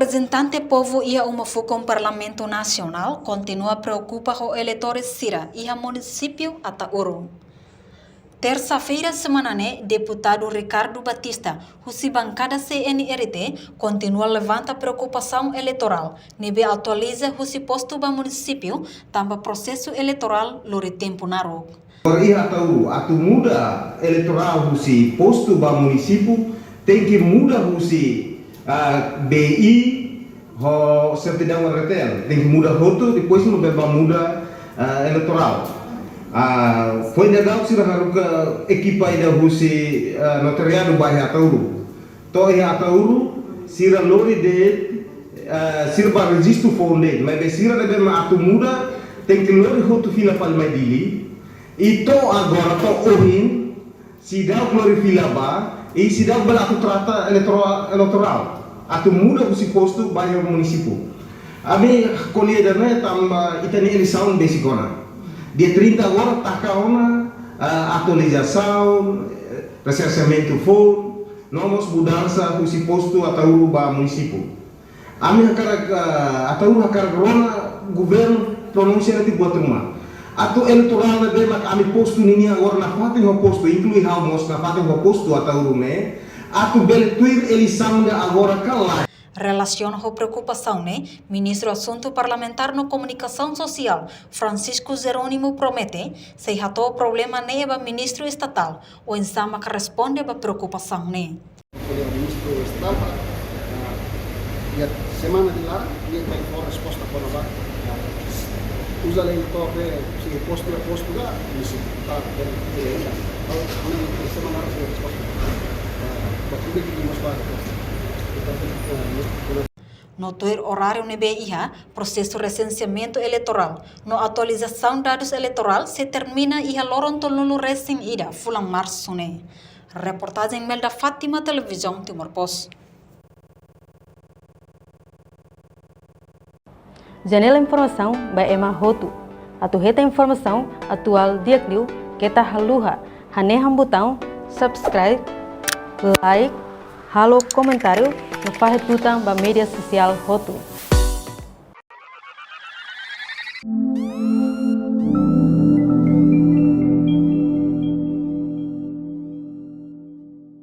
representante povo ia uma foco no Parlamento Nacional continua preocupa com eleitores Sira e o município Atauro. Terça-feira, semana deputado Ricardo Batista, a bancada CNRT, continua levanta preocupação eleitoral. Nebe atualiza o posto do município, também processo eleitoral lori tempo na rua. Ia Atauro, atu muda eleitoral o posto do município, tem que mudar o BI, o certidão retel, tem que mudar outro, depois não vai mudar eleitoral. Foi legal se a equipa ainda fosse notariado bairro Atauro. Então, em Atauro, se a lori de se a registro fonde, mas se a deve atu muda, tem que lori outro fila para mais dili. E to agora to orin, se dá o fila ba, e se dá o atu trata eleitoral. Atu muda o posto bairro município. A minha colheita tam itani eleição basicona. Dia 30 agora está uma atualização, recenseamento for, novas mudanças do posto Atauro para o município. A minha cara Atauro a governo pronuncia de buat rumah. Atau eleitoral na bem mas kami posto nini agora na fatin ho posto inclui haumos na fatin ho posto Atauro ne. Atau beletuir eleição agora calai. Relaciona com preocupação, Ministro do Assunto Parlamentar no Comunicação Social, Francisco Jerônimo promete, se o problema neba Ministro Estatal, o ensama que responde à preocupação, O Ministro Estatal, e a semana de lá, ia ter uma resposta para lá. Usa a lei toque, se posto a posto lá, isso está bem. A semana de resposta. Porque o que nos vai no ter horário NBIH, processo de recenseamento eleitoral. No atualização dados eleitoral se termina e a loronto lulu recém ida, fulang março, Reportagem Melda Fátima, Televisão Timor Post. Janela Informação by Emma Rotu. Atuheta informação atual diakliu kita haluha. Haneham botão subscribe, like, halo comentário no Fahid Tutang ba media sosial Rotu.